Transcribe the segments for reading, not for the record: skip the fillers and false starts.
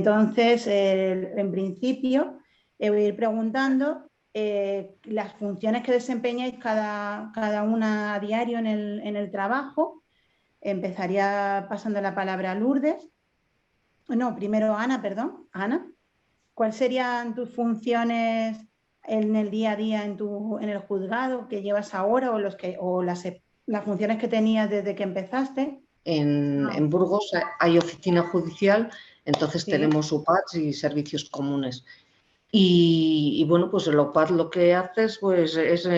Entonces, en principio, voy a ir preguntando las funciones que desempeñáis cada una a diario en el trabajo. Empezaría pasando la palabra a Lourdes. No, primero Ana, perdón. Ana, ¿cuáles serían tus funciones en el día a día en el juzgado que llevas ahora o las funciones que tenías desde que empezaste? En Burgos hay oficina judicial, entonces Sí. tenemos UPADs y servicios comunes. Y bueno, pues el OPAD lo que hace pues, es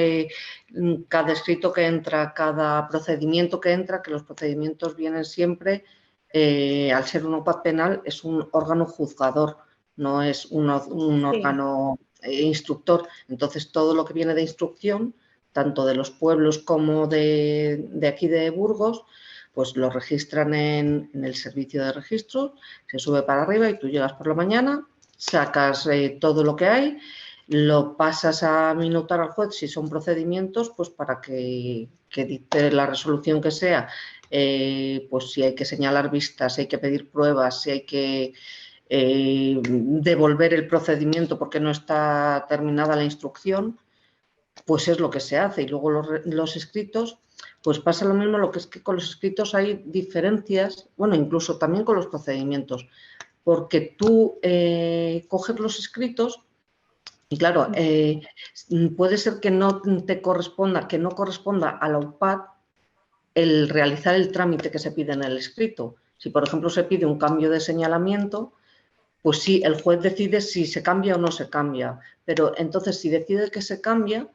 cada escrito que entra, cada procedimiento que entra, que los procedimientos vienen siempre, al ser un OPAD penal, es un órgano juzgador, no es un órgano instructor. Entonces, todo lo que viene de instrucción, tanto de los pueblos como de aquí de Burgos, pues lo registran en el servicio de registro, se sube para arriba y tú llegas por la mañana, sacas todo lo que hay, lo pasas a minutar al juez si son procedimientos, pues para que dicte la resolución que sea, pues si hay que señalar vistas, si hay que pedir pruebas, si hay que devolver el procedimiento porque no está terminada la instrucción, pues es lo que se hace. Y luego los escritos, pues pasa lo mismo, lo que es que con los escritos hay diferencias, bueno, incluso también con los procedimientos, porque tú coges los escritos y claro, puede ser que no te corresponda, que no corresponda a la UPAD el realizar el trámite que se pide en el escrito. Si, por ejemplo, se pide un cambio de señalamiento, pues sí, el juez decide si se cambia o no se cambia, pero entonces si decide que se cambia,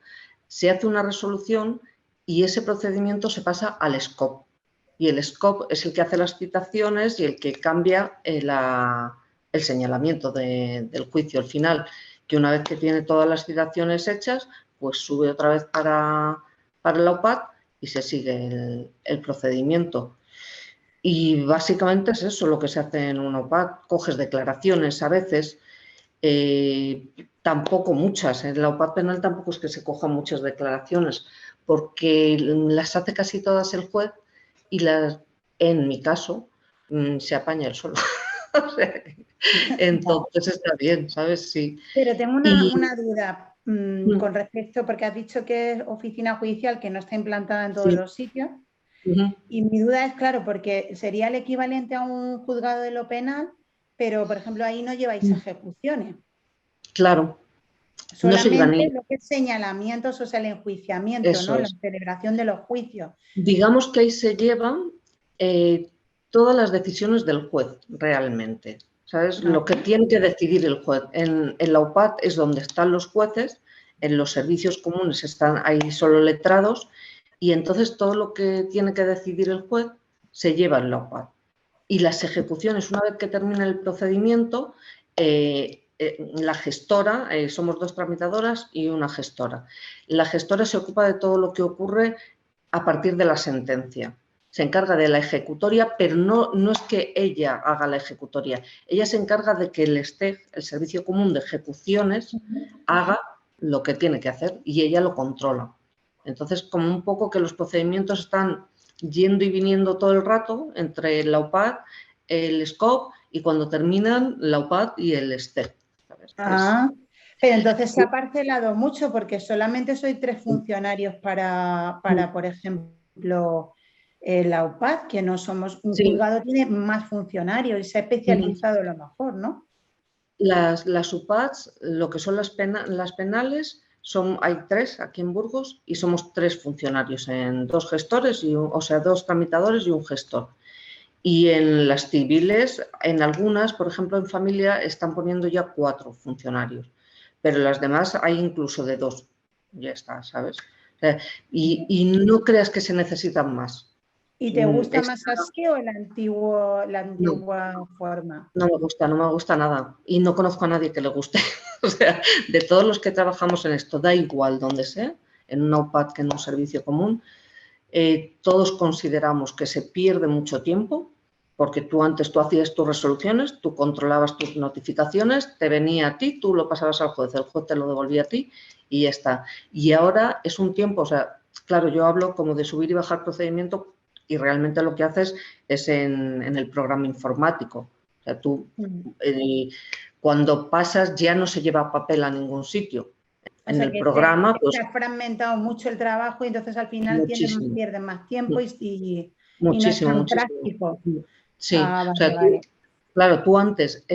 se hace una resolución y ese procedimiento se pasa al SCOP. Y el SCOP es el que hace las citaciones y el que cambia el señalamiento del juicio al final, que una vez que tiene todas las citaciones hechas, pues sube otra vez para la UPAD y se sigue el procedimiento. Y básicamente es eso lo que se hace en una UPAD. Coges declaraciones a veces, tampoco muchas. En la UPAD penal tampoco es que se cojan muchas declaraciones, porque las hace casi todas el juez y en mi caso, se apaña él solo. O sea, entonces está bien, ¿sabes? Sí. Pero tengo una duda con respecto, porque has dicho que es oficina judicial que no está implantada en todos los sitios. Y mi duda es, claro, porque sería el equivalente a un juzgado de lo penal, pero, por ejemplo, ahí no lleváis ejecuciones. Claro. Solamente lo que es señalamientos, o sea, el enjuiciamiento, eso, ¿no? es. La celebración de los juicios. Digamos que ahí se llevan todas las decisiones del juez, realmente. ¿Sabes? Lo que tiene que decidir el juez. En la UPAD es donde están los jueces, en los servicios comunes están ahí solo letrados, y entonces todo lo que tiene que decidir el juez se lleva en la UPAD. Y las ejecuciones, una vez que termina el procedimiento, la gestora, somos 2 tramitadoras y una gestora. La gestora se ocupa de todo lo que ocurre a partir de la sentencia. Se encarga de la ejecutoria, pero no es que ella haga la ejecutoria. Ella se encarga de que el STEG, el Servicio Común de Ejecuciones, haga lo que tiene que hacer y ella lo controla. Entonces, como un poco que los procedimientos están yendo y viniendo todo el rato entre la UPAD, el SCOP y cuando terminan la UPAD y el STEG. Pero entonces se ha parcelado mucho porque solamente soy 3 funcionarios para por ejemplo, la UPAD, que no somos, un juzgado tiene más funcionarios y se ha especializado a lo mejor, ¿no? Las UPADs, lo que son las penales, hay 3 aquí en Burgos y somos 3 funcionarios, en 2 gestores, 2 tramitadores y un gestor. Y en las civiles, en algunas, por ejemplo, en familia, están poniendo ya 4 funcionarios, pero las demás hay incluso de 2. Ya está, ¿sabes? O sea, y no creas que se necesitan más. ¿Y te gusta más así o la antigua forma? No me gusta nada y no conozco a nadie que le guste. O sea, de todos los que trabajamos en esto, da igual donde sea, en una UPAD que en un servicio común, todos consideramos que se pierde mucho tiempo porque tú hacías tus resoluciones, tú controlabas tus notificaciones, te venía a ti, tú lo pasabas al juez, el juez te lo devolvía a ti y ya está. Y ahora es un tiempo, o sea, claro, yo hablo como de subir y bajar procedimiento y realmente lo que haces es en el programa informático. O sea, cuando pasas ya no se lleva papel a ningún sitio. O En sea el que programa, pues se ha fragmentado mucho el trabajo y entonces al final muchísimo, pierden más tiempo y no es muchísimo, tan muchísimo. práctico. Sí, Ah, o sea, vale, vale. claro, tú antes,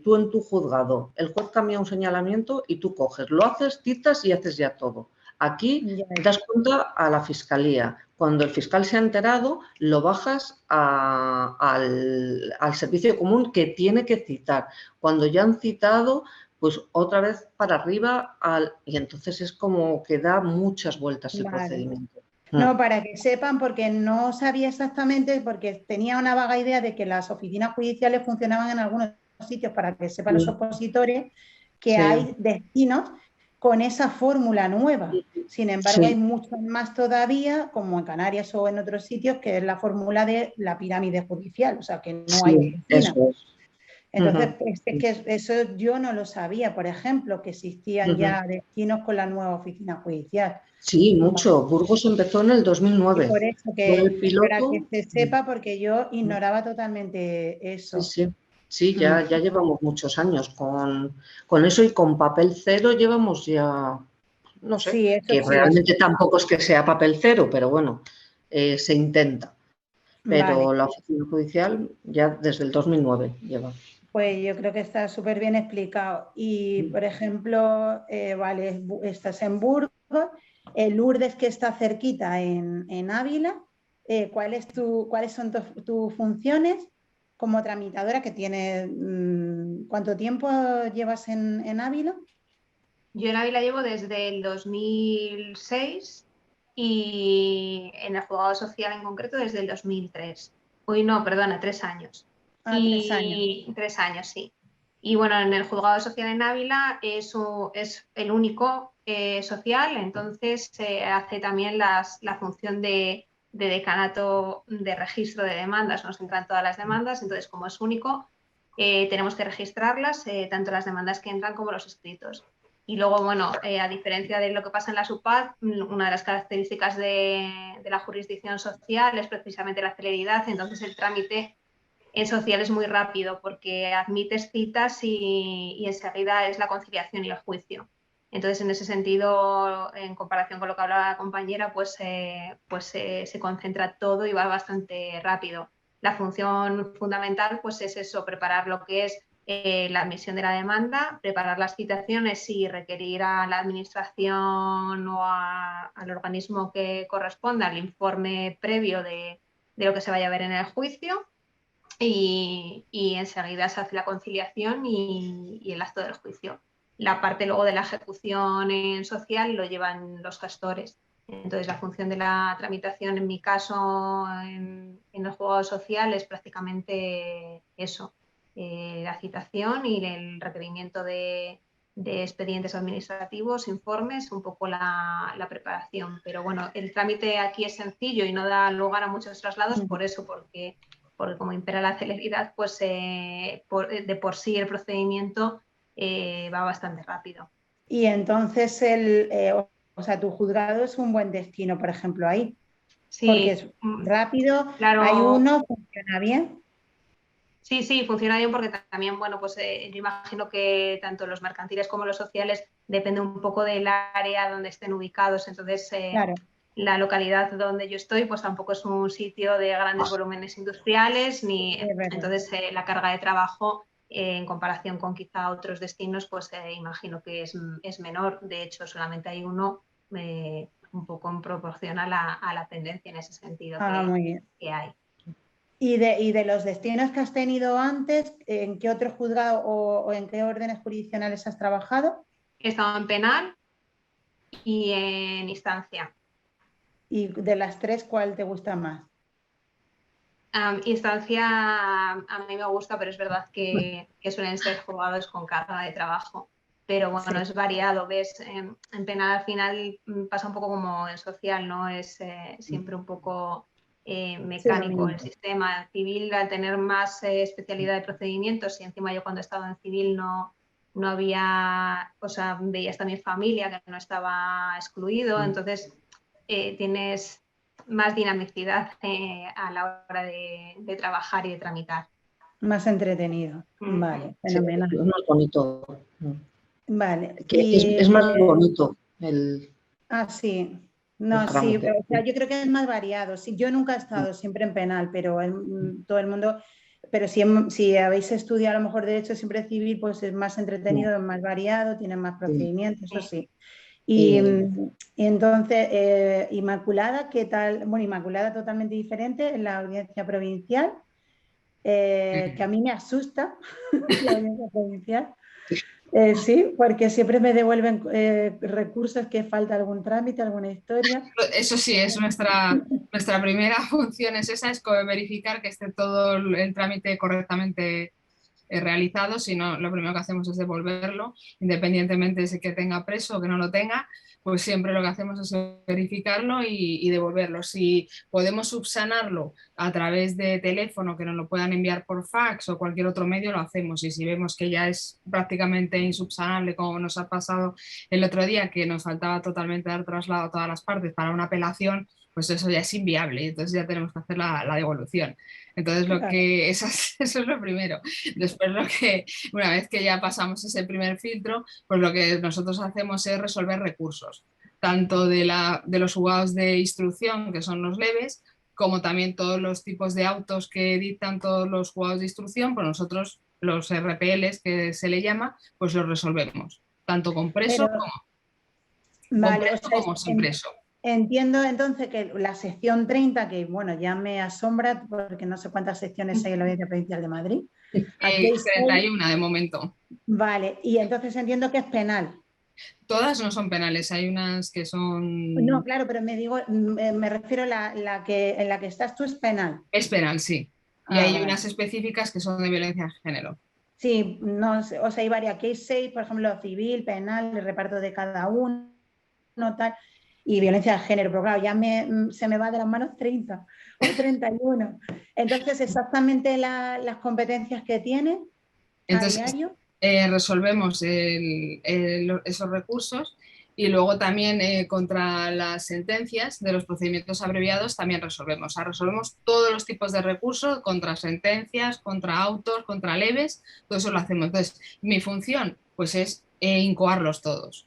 tú en tu juzgado, el juez cambia un señalamiento y tú coges, lo haces, citas y haces ya todo. Aquí Ya, das cuenta a la fiscalía. Cuando el fiscal se ha enterado, lo bajas al servicio común que tiene que citar. Cuando ya han citado, pues otra vez para arriba y entonces es como que da muchas vueltas el vale. procedimiento. No, para que sepan, porque no sabía exactamente, porque tenía una vaga idea de que las oficinas judiciales funcionaban en algunos sitios, para que sepan los Sí, opositores que sí, hay destinos con esa fórmula nueva. Sin embargo, hay sí. muchos más todavía, como en Canarias o en otros sitios, que es la fórmula de la pirámide judicial, o sea, que no hay Sí, oficina. eso es. Entonces, Ujú, es que eso yo no lo sabía, por ejemplo, que existían ujú. ya destinos con la nueva oficina judicial. Sí, mucho. Burgos empezó en el Y 2009. por eso Fue que, el para que piloto. se sepa, porque yo ignoraba totalmente Sí, eso. sí. Sí, Mm. ya llevamos muchos años con eso y con papel cero llevamos ya, no sé, Sí, eso que sí lo sé. realmente tampoco es que sea papel cero, pero bueno, se intenta. Pero Vale, la oficina judicial ya desde el 2009 lleva. pues yo creo que está súper bien explicado. Y, por ejemplo, vale, estás en Burgos, Lourdes, que está cerquita en Ávila, ¿cuáles son tus funciones como tramitadora que tienes? ¿Cuánto tiempo llevas en Ávila? Yo en Ávila llevo desde el 2006 y en el juzgado social en concreto desde el 2003. Uy, no, perdona, 3 años. Ah, 3 años. 3 años, sí. Y bueno, en el juzgado social en Ávila es el único social, entonces se hace también la función de decanato de registro de demandas. Nos entran todas las demandas, entonces como es único, tenemos que registrarlas, tanto las demandas que entran como los escritos. Y luego, bueno, a diferencia de lo que pasa en la SUPAD, una de las características de la jurisdicción social es precisamente la celeridad, entonces el trámite en social es muy rápido porque admites citas y enseguida es la conciliación y el juicio. Entonces, en ese sentido, en comparación con lo que hablaba la compañera, pues se concentra todo y va bastante rápido. La función fundamental pues es eso, preparar lo que es la admisión de la demanda, preparar las citaciones y requerir a la administración o al organismo que corresponda el informe previo de lo que se vaya a ver en el juicio y enseguida se hace la conciliación y el acto del juicio. La parte luego de la ejecución en social lo llevan los gestores. Entonces, la función de la tramitación, en mi caso, en el juzgado social, es prácticamente eso, la citación y el requerimiento de expedientes administrativos, informes, un poco la preparación. Pero bueno, el trámite aquí es sencillo y no da lugar a muchos traslados por eso, porque como impera la celeridad, pues de por sí el procedimiento va bastante rápido. Y entonces, o sea, tu juzgado es un buen destino, por ejemplo, ahí, porque Sí, es rápido, hay claro. uno, funciona bien. Sí, sí, funciona bien porque también, bueno, pues yo imagino que tanto los mercantiles como los sociales depende un poco del área donde estén ubicados. Entonces, Claro, la localidad donde yo estoy, pues tampoco es un sitio de grandes volúmenes industriales, es verdad. entonces la carga de trabajo en comparación con quizá otros destinos, pues imagino que es menor. De hecho, solamente hay uno un poco en proporción a la tendencia en ese sentido Ah, muy bien. que hay. Y de los destinos que has tenido antes, ¿en qué otro juzgado o en qué órdenes jurisdiccionales has trabajado? He estado en penal y en instancia. Y de las tres, ¿cuál te gusta más? Instancia a mí me gusta, pero es verdad que suelen ser juzgados con carga de trabajo. Pero bueno, Sí, es variado, ¿ves? En penal al final pasa un poco como en social, ¿no? Es siempre un poco sí, lo mecánico el mismo. sistema. En civil, al tener más especialidad de procedimientos, y encima yo cuando he estado en civil no había, o sea, veías también familia que no estaba excluido, entonces tienes más dinamicidad a la hora de trabajar y de tramitar. Más entretenido. Vale, Sí, fenomenal. es más bonito. Vale. Es más bonito el Sí. No, sí, trámite. o sea, yo creo que es más variado. Sí, yo nunca he estado siempre en penal, pero todo el mundo, pero si habéis estudiado a lo mejor derecho siempre civil, pues es más entretenido, es más variado, tiene más procedimientos, eso sí. Y entonces, Inmaculada, ¿qué tal? Bueno, Inmaculada totalmente diferente en la audiencia provincial, que a mí me asusta la audiencia provincial. Sí, porque siempre me devuelven recursos que falta algún trámite, alguna historia. Eso sí, es nuestra primera función, es verificar que esté todo el trámite correctamente realizado. Si no, lo primero que hacemos es devolverlo, independientemente de que tenga preso o que no lo tenga, pues siempre lo que hacemos es verificarlo y devolverlo. Si podemos subsanarlo a través de teléfono, que nos lo puedan enviar por fax o cualquier otro medio, lo hacemos. Y si vemos que ya es prácticamente insubsanable, como nos ha pasado el otro día, que nos faltaba totalmente dar traslado a todas las partes para una apelación, pues eso ya es inviable, entonces ya tenemos que hacer la devolución. Entonces, eso es lo primero. Después, una vez que ya pasamos ese primer filtro, pues lo que nosotros hacemos es resolver recursos, tanto de los juzgados de instrucción, que son los leves, como también todos los tipos de autos que dictan todos los juzgados de instrucción, pues nosotros, los RPLs que se le llama, pues los resolvemos, tanto con preso como sin preso. Entiendo entonces que la sección 30, que bueno, ya me asombra porque no sé cuántas secciones hay en la Audiencia Provincial de Madrid. Aquí hay 31 de momento. Vale, y entonces entiendo que es penal. Todas no son penales, hay unas que son... No, claro, pero me refiero a en la que estás tú es penal. Es penal, sí. Y hay unas específicas que son de violencia de género. Sí, no, o sea, hay varias case 6, por ejemplo, civil, penal, el reparto de cada uno, tal, y violencia de género, pero claro, ya se me va de las manos 30 o 31. Entonces, exactamente las competencias que tiene a diario. Resolvemos esos recursos y luego también contra las sentencias de los procedimientos abreviados también resolvemos. O sea, resolvemos todos los tipos de recursos contra sentencias, contra autos, contra leves, todo eso lo hacemos. Entonces, mi función pues es incoarlos todos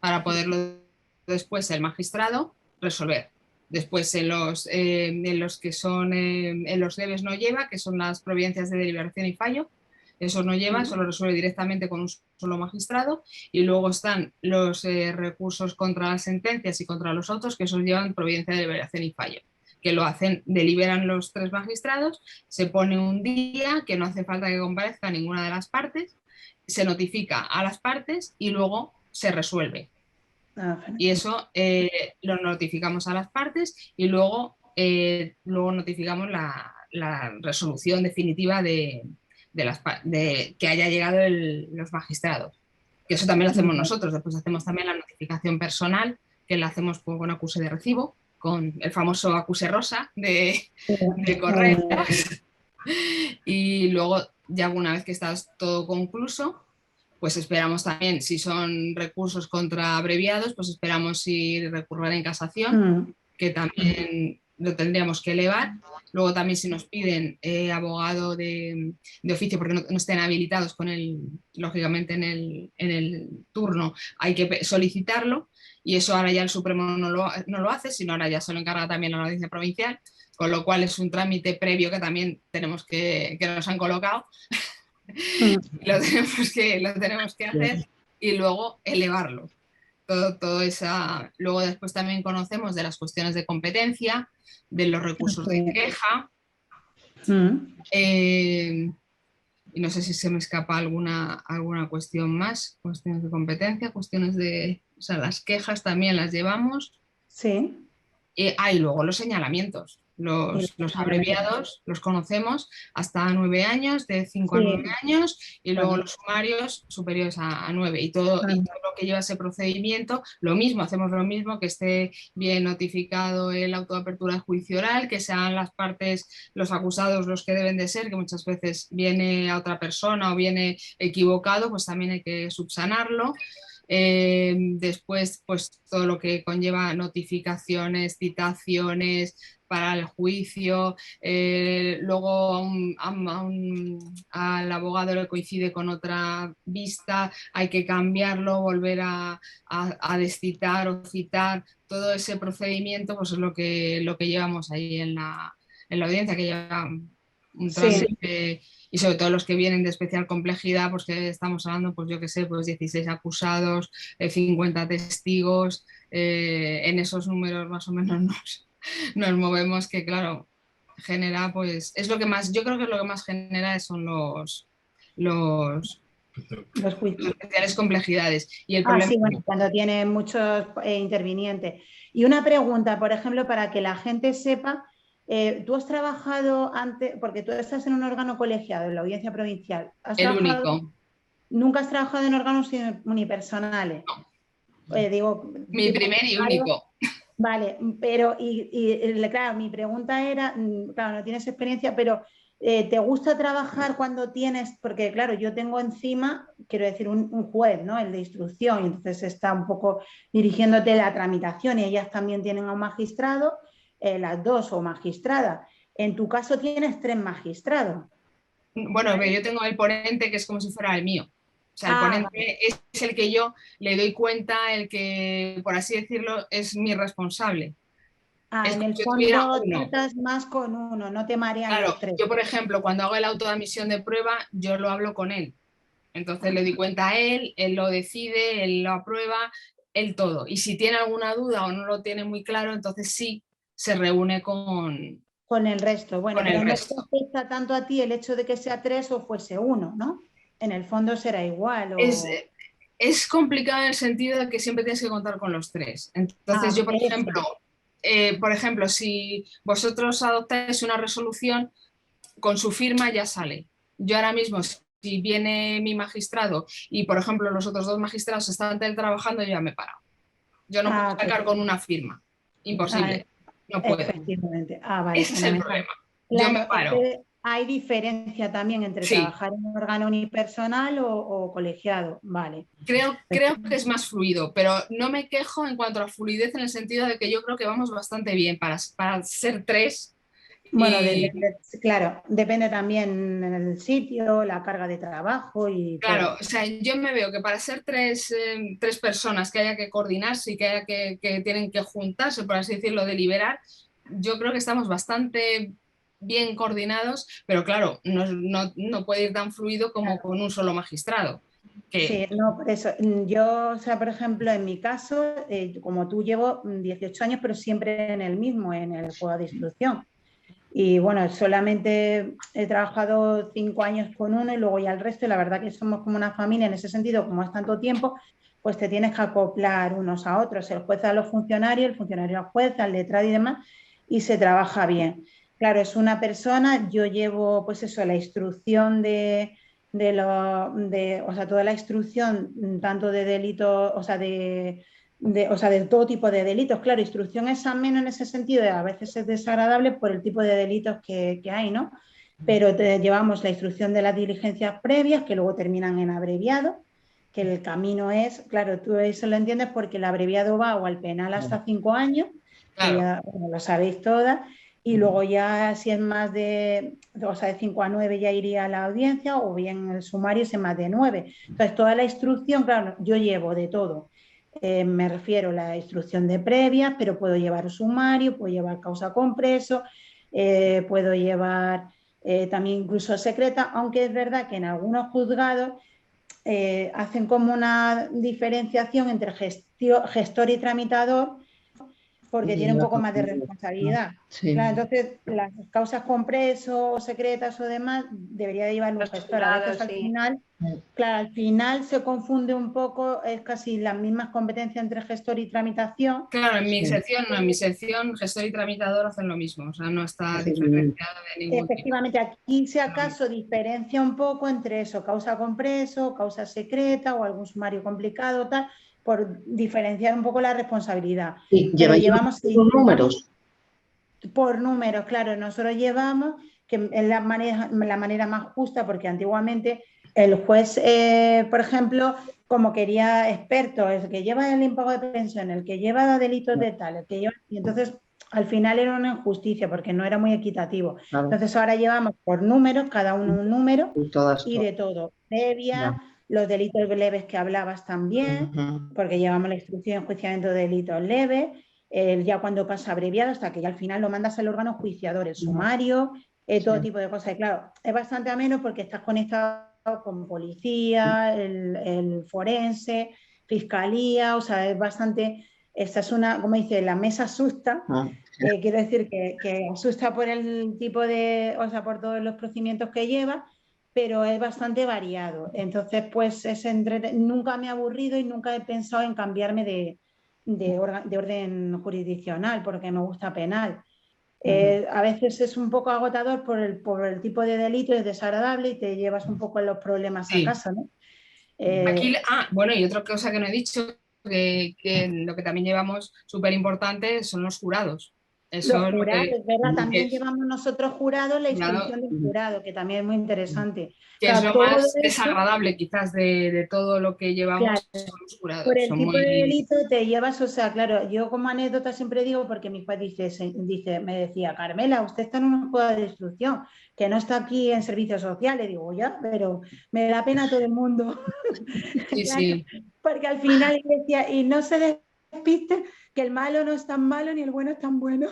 para poderlo después el magistrado resolver. Después en los que son en los leves no lleva, que son las providencias de deliberación y fallo. Eso no lleva, eso lo resuelve directamente con un solo magistrado. Y luego están los recursos contra las sentencias y contra los autos, que esos llevan providencia de deliberación y fallo, que lo hacen, deliberan los 3 magistrados, se pone un día que no hace falta que comparezca ninguna de las partes, se notifica a las partes y luego se resuelve. Y eso lo notificamos a las partes y luego notificamos la resolución definitiva de que haya llegado los magistrados. Que eso también lo hacemos nosotros. Después hacemos también la notificación personal, que la hacemos con acuse de recibo, con el famoso acuse rosa de correos. Y luego, ya una vez que está todo concluso, pues esperamos también, si son recursos contra abreviados, pues esperamos si recurrir en casación, que también lo tendríamos que elevar. Luego también si nos piden abogado de oficio porque no estén habilitados lógicamente en el turno, hay que solicitarlo y eso ahora ya el Supremo no lo hace, sino ahora ya se lo encarga también la Audiencia Provincial, con lo cual es un trámite previo que también tenemos que nos han colocado. Lo tenemos que hacer y luego elevarlo. Luego después también conocemos de las cuestiones de competencia, de los recursos de queja. Y no sé si se me escapa alguna cuestión más, cuestiones de competencia, cuestiones de... O sea, las quejas también las llevamos. Sí. Y luego los señalamientos. Los abreviados los conocemos hasta 9 años, de 5 a 9 años, y luego los sumarios superiores a 9. Y todo lo que lleva ese procedimiento, hacemos lo mismo, que esté bien notificado el auto de apertura de juicio oral, que sean las partes, los acusados los que deben de ser, que muchas veces viene a otra persona o viene equivocado, pues también hay que subsanarlo. Después, pues todo lo que conlleva notificaciones, citaciones para el juicio, luego al abogado le coincide con otra vista, hay que cambiarlo, volver a descitar o citar, todo ese procedimiento pues es lo que llevamos ahí en la audiencia, que lleva un trámite, y sobre todo los que vienen de especial complejidad, pues que estamos hablando, pues yo qué sé, pues 16 acusados, 50 testigos, en esos números más o menos nos movemos, que claro, genera, pues, es lo que más, yo creo que es lo que más genera son los juicios. especiales complejidades. Y el problema... Sí, bueno, cuando tiene muchos intervinientes. Y una pregunta, por ejemplo, para que la gente sepa, tú has trabajado antes, porque tú estás en un órgano colegiado, en la audiencia provincial. El único. ¿Nunca has trabajado en órganos unipersonales? No. Mi primer y único. Vale, pero claro, mi pregunta era, claro, no tienes experiencia, pero ¿te gusta trabajar cuando tienes, porque claro, yo tengo encima, quiero decir, un juez, ¿no? El de instrucción, y entonces está un poco dirigiéndote la tramitación y ellas también tienen a un magistrado, las dos o magistradas. En tu caso tienes 3 magistrados. Bueno, pero yo tengo el ponente que es como si fuera el mío. O sea, el ponente es el que yo le doy cuenta, el que, por así decirlo, es mi responsable. En el fondo tratas más con uno, no te marean los 3. Yo, por ejemplo, cuando hago el auto de admisión de prueba, yo lo hablo con él. Entonces le doy cuenta a él lo decide, él lo aprueba, él todo. Y si tiene alguna duda o no lo tiene muy claro, entonces sí se reúne con el resto. Bueno, pero no te afecta tanto a ti el hecho de que sea 3 o fuese 1, ¿no? En el fondo será igual. Es complicado en el sentido de que siempre tienes que contar con los 3. Entonces yo, por ejemplo, si vosotros adoptáis una resolución, con su firma ya sale. Yo ahora mismo, si viene mi magistrado y, por ejemplo, los otros 2 magistrados están trabajando, yo ya me paro. Yo no puedo sacar con una firma. Imposible. No puedo. Efectivamente. Vale. Ese es el problema. Claro, yo me paro. Hay diferencia también entre trabajar en un órgano unipersonal o colegiado. Vale. Creo que es más fluido, pero no me quejo en cuanto a fluidez, en el sentido de que yo creo que vamos bastante bien para ser 3. Bueno, claro, depende también el sitio, la carga de trabajo y claro, todo. O sea, yo me veo que para ser 3 personas que haya que coordinarse y que haya que tienen que juntarse, por así decirlo, deliberar, yo creo que estamos bastante bien coordinados, pero claro, no puede ir tan fluido como con un solo magistrado. Sí, no, por eso. Yo, o sea, por ejemplo, en mi caso, como tú, llevo 18 años, pero siempre en el mismo, en el juzgado de instrucción. Y bueno, solamente he trabajado 5 años con uno y luego ya el resto, y la verdad que somos como una familia en ese sentido, como es tanto tiempo, pues te tienes que acoplar unos a otros, el juez a los funcionarios, el funcionario al juez, al letrado y demás, y se trabaja bien. Claro, es una persona, yo llevo pues eso, la instrucción o sea, toda la instrucción, tanto de delitos, o sea, de todo tipo de delitos. Claro, instrucción es ameno en ese sentido, a veces es desagradable por el tipo de delitos que hay, ¿no? Pero llevamos la instrucción de las diligencias previas, que luego terminan en abreviado, que el camino es, claro, tú eso lo entiendes porque el abreviado va o al penal hasta 5 años, que ya lo sabéis todas, y luego ya si es más de 5 a 9 ya iría a la audiencia, o bien el sumario es más de 9. Entonces, toda la instrucción, claro, yo llevo de todo. Me refiero a la instrucción de previas, pero puedo llevar sumario, puedo llevar causa compreso, puedo llevar también incluso secreta, aunque es verdad que en algunos juzgados hacen como una diferenciación entre gestor y tramitador, porque tiene un poco más de responsabilidad. Sí. Claro, entonces, las causas compreso, secretas o demás, debería de llevar un gestor. A veces al final, claro, al final se confunde un poco, es casi las mismas competencias entre gestor y tramitación. Claro, en mi sección no, en mi sección gestor y tramitador hacen lo mismo, o sea, no está diferenciado de ningún Efectivamente, tipo. Aquí si acaso diferencia un poco entre eso, causa compreso, causa secreta o algún sumario complicado, tal, por diferenciar un poco la responsabilidad. Pero llevamos números. Por números, claro, nosotros llevamos, que es la manera más justa, porque antiguamente el juez, por ejemplo, como quería expertos, el que lleva el impago de pensión, el que lleva delitos de tal, el que lleva, y entonces al final era una injusticia porque no era muy equitativo. Claro. Entonces ahora llevamos por números, cada uno un número y de todo. todo. Previa, los delitos leves que hablabas también, porque llevamos la instrucción de enjuiciamiento de delitos leves, ya cuando pasa abreviado hasta que ya al final lo mandas al órgano juiciador, el sumario, todo tipo de cosas. Y claro, es bastante ameno porque estás conectado con policía, el forense, fiscalía, o sea, es bastante... Esta es una, como dice, la mesa asusta, quiero decir que asusta por el tipo de, o sea, por todos los procedimientos que lleva, pero es bastante variado. Entonces, pues nunca me he aburrido y nunca he pensado en cambiarme de orden jurisdiccional porque me gusta penal. A veces es un poco agotador por el tipo de delito, es desagradable y te llevas un poco los problemas a casa, ¿no? Aquí, bueno, y otra cosa que no he dicho, que lo que también llevamos súper importante son los jurados. Eso los es jurados, que, ¿verdad? También llevamos nosotros jurados la instrucción del jurado, que también es muy interesante. Que es lo más desagradable quizás de todo lo que llevamos, claro, son los jurados. por el tipo de delito te llevas, o sea, claro, yo como anécdota siempre digo, porque mi juez me decía, Carmela, usted está en una juzgado de instrucción, que no está aquí en servicios sociales. Digo, ya, pero me da pena a todo el mundo. Sí, claro, sí. porque al final decía, y no se despiste que el malo no es tan malo ni el bueno es tan bueno.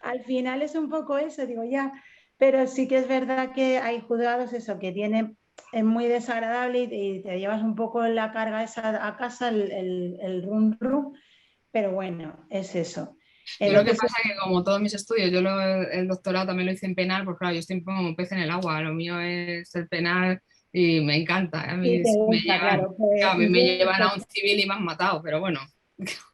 Al final es un poco eso, digo, ya, pero sí que es verdad que hay juzgados eso, que tienen, es muy desagradable y te llevas un poco la carga esa a casa, el rum rum, pero bueno, es eso. Yo lo que pasa es que como todos mis estudios, yo el doctorado también lo hice en penal, pues claro, yo estoy como un pez en el agua, lo mío es el penal y me encanta. A mí, me llevan a un civil y me han matado, pero bueno,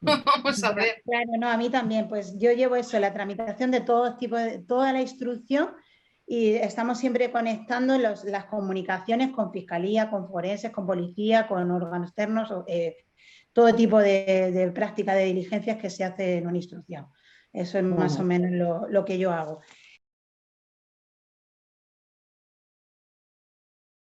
vamos a ver. Claro, no, a mí también, pues yo llevo eso, la tramitación de todo tipo, de toda la instrucción y estamos siempre conectando las comunicaciones con fiscalía, con forenses, con policía, con órganos externos, todo tipo de práctica de diligencias que se hace en una instrucción. Eso es más o menos lo que yo hago.